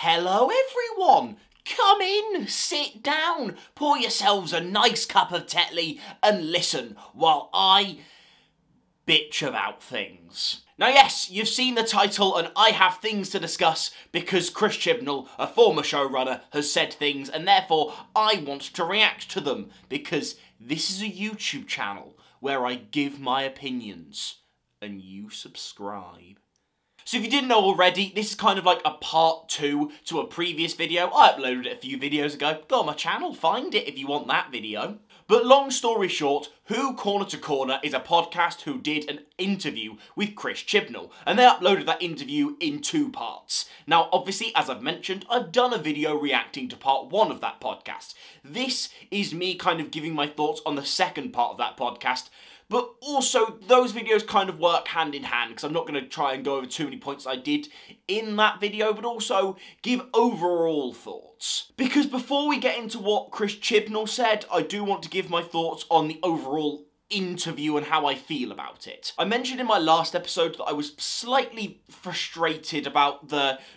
Hello everyone! Come in, sit down, pour yourselves a nice cup of Tetley and listen while I bitch about things. Now yes, you've seen the title and I have things to discuss because Chris Chibnall, a former showrunner, has said things and therefore I want to react to them because this is a YouTube channel where I give my opinions and you subscribe. So if you didn't know already, this is kind of like a part 2 to a previous video. I uploaded it a few videos ago. Go on my channel, find it if you want that video. But long story short, Who Corner to Corner is a podcast who did an interview with Chris Chibnall, and they uploaded that interview in 2 parts. Now obviously, as I've mentioned, I've done a video reacting to part 1 of that podcast. This is me kind of giving my thoughts on the second part of that podcast. But also, those videos kind of work hand in hand, because I'm not going to try and go over too many points I did in that video, but also give overall thoughts. Because before we get into what Chris Chibnall said, I do want to give my thoughts on the overall interview and how I feel about it. I mentioned in my last episode that I was slightly frustrated about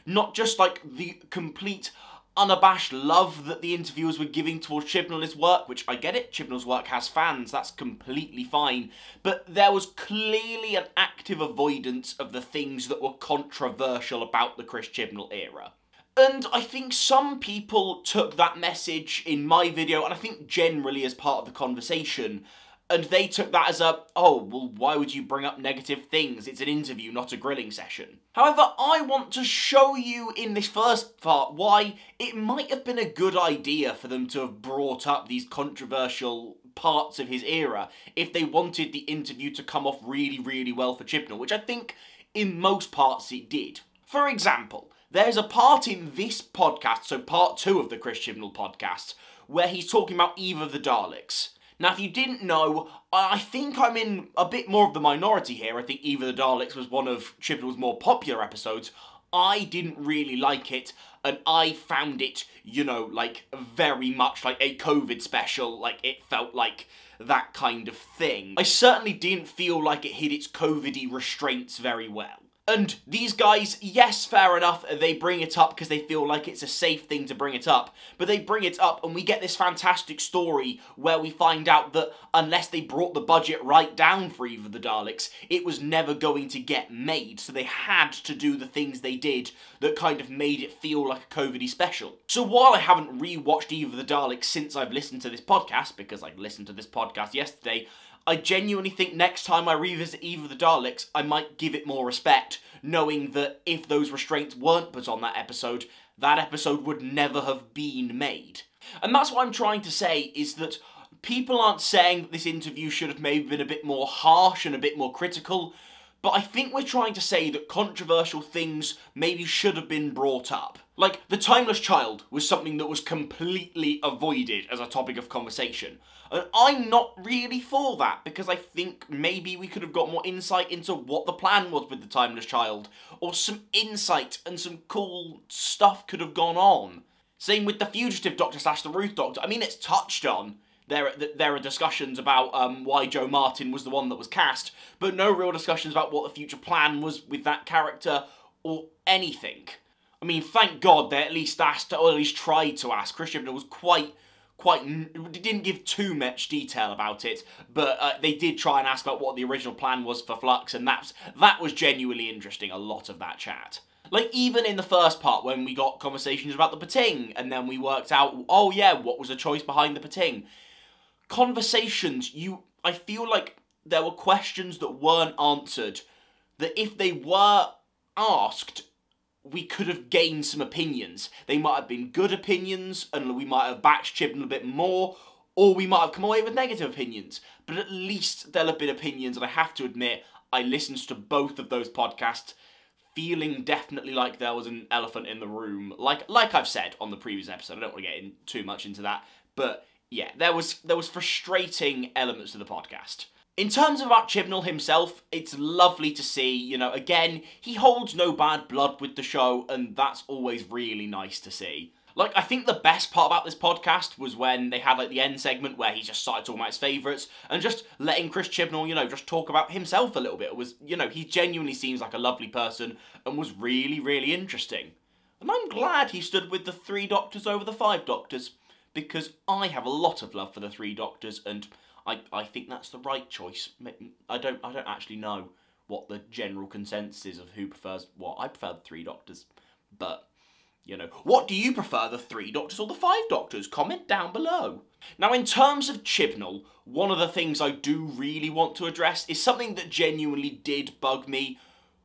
not just like the complete unabashed love that the interviewers were giving towards Chibnall and his work, which I get it, Chibnall's work has fans, that's completely fine, but there was clearly an active avoidance of the things that were controversial about the Chris Chibnall era. And I think some people took that message in my video, and I think generally as part of the conversation, and they took that as oh, well, why would you bring up negative things? It's an interview, not a grilling session. However, I want to show you in this first part why it might have been a good idea for them to have brought up these controversial parts of his era if they wanted the interview to come off really, really well for Chibnall, which I think in most parts it did. For example, there's a part in this podcast, so part 2 of the Chris Chibnall podcast, where he's talking about Eve of the Daleks. Now, if you didn't know, I think I'm in a bit more of the minority here. I think Eve of the Daleks was one of Chibnall's more popular episodes. I didn't really like it, and I found it, you know, like, very much like a COVID special. Like, it felt like that kind of thing. I certainly didn't feel like it hit its COVID-y restraints very well. And these guys, yes, fair enough, they bring it up because they feel like it's a safe thing to bring it up. But they bring it up and we get this fantastic story where we find out that unless they brought the budget right down for Eve of the Daleks, it was never going to get made. So they had to do the things they did that kind of made it feel like a COVID-y special. So while I haven't rewatched Eve of the Daleks since I've listened to this podcast, because I listened to this podcast yesterday, I genuinely think next time I revisit Eve of the Daleks, I might give it more respect, knowing that if those restraints weren't put on that episode would never have been made. And that's what I'm trying to say, is that people aren't saying that this interview should have maybe been a bit more harsh and a bit more critical, but I think we're trying to say that controversial things maybe should have been brought up. Like, the Timeless Child was something that was completely avoided as a topic of conversation. And I'm not really for that, because I think maybe we could have got more insight into what the plan was with the Timeless Child, or some insight and some cool stuff could have gone on. Same with the Fugitive Doctor / the Ruth Doctor. I mean, it's touched on. There are discussions about why Joe Martin was the one that was cast, but no real discussions about what the future plan was with that character, or anything. I mean, thank God they at least asked, or at least tried to ask. Chris Chibnall was didn't give too much detail about it, but they did try and ask about what the original plan was for Flux, and that was genuinely interesting, a lot of that chat. Like, even in the first part, when we got conversations about the Pating, and then we worked out, oh yeah, what was the choice behind the Pating? Conversations, I feel like there were questions that weren't answered, that if they were asked, we could have gained some opinions. They might have been good opinions, and we might have backed Chibnall a bit more, or we might have come away with negative opinions. But at least there'll have been opinions, and I have to admit, I listened to both of those podcasts, feeling definitely like there was an elephant in the room. Like I've said on the previous episode, I don't want to get too much into that, but yeah, there was frustrating elements to the podcast. In terms of about Chibnall himself, it's lovely to see, you know, again, he holds no bad blood with the show, and that's always really nice to see. Like, I think the best part about this podcast was when they had, like, the end segment where he just started talking about his favourites, and just letting Chris Chibnall, you know, just talk about himself a little bit. It was, you know, he genuinely seems like a lovely person, and was really, really interesting. And I'm glad he stood with the 3 doctors over the 5 doctors, because I have a lot of love for the 3 doctors, and I think that's the right choice. I don't actually know what the general consensus is of who prefers what. I prefer the 3 doctors, but, you know. What do you prefer, the 3 doctors or the 5 doctors? Comment down below. Now, in terms of Chibnall, one of the things I do really want to address is something that genuinely did bug me,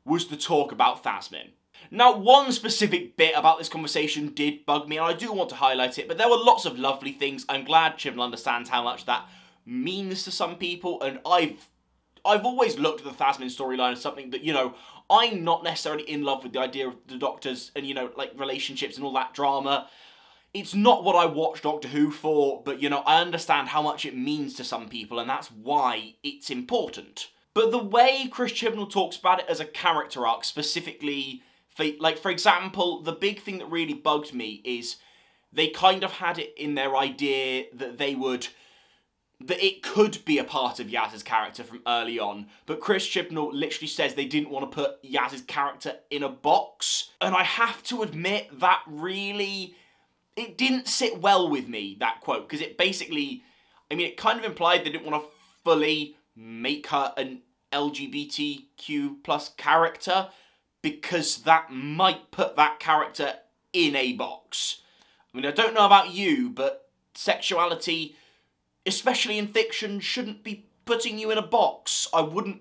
was the talk about Thasmin. Now, one specific bit about this conversation did bug me, and I do want to highlight it, but there were lots of lovely things. I'm glad Chibnall understands how much that means to some people, and I've always looked at the Thasmin storyline as something that, you know, I'm not necessarily in love with the idea of the Doctors and, you know, like, relationships and all that drama. It's not what I watch Doctor Who for, but, you know, I understand how much it means to some people, and that's why it's important. But the way Chris Chibnall talks about it as a character arc, specifically, for example, the big thing that really bugged me is they kind of had it in their idea that that it could be a part of Yaz's character from early on, but Chris Chibnall literally says they didn't want to put Yaz's character in a box, and I have to admit that really, it didn't sit well with me, that quote, because it basically, I mean, it kind of implied they didn't want to fully make her an LGBTQ plus character, because that might put that character in a box. I mean, I don't know about you, but sexuality, especially in fiction, shouldn't be putting you in a box. I wouldn't...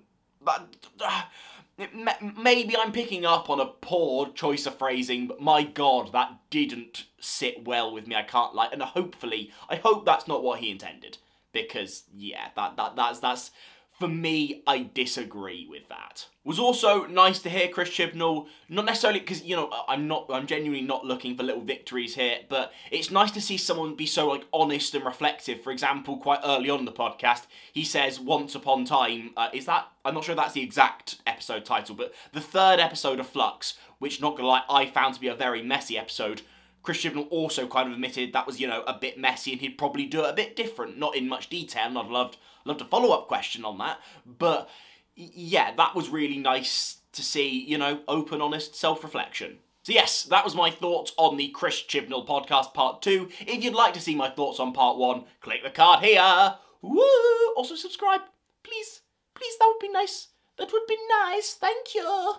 Maybe I'm picking up on a poor choice of phrasing, but my God, that didn't sit well with me, I can't lie. And hopefully, I hope that's not what he intended. Because, yeah, that's... For me, I disagree with that. It was also nice to hear Chris Chibnall, not necessarily because, you know, I'm genuinely not looking for little victories here, but it's nice to see someone be so, like, honest and reflective. For example, quite early on in the podcast, he says, once upon time, I'm not sure if that's the exact episode title, but the 3rd episode of Flux, which, not gonna lie, I found to be a very messy episode. Chris Chibnall also kind of admitted that was, you know, a bit messy and he'd probably do it a bit different, not in much detail, and I'd loved a follow-up question on that, but yeah, that was really nice to see, you know, open, honest self-reflection. So yes, that was my thoughts on the Chris Chibnall podcast part 2. If you'd like to see my thoughts on part 1, click the card here. Woo! Also subscribe, please. Please, that would be nice. That would be nice, thank you.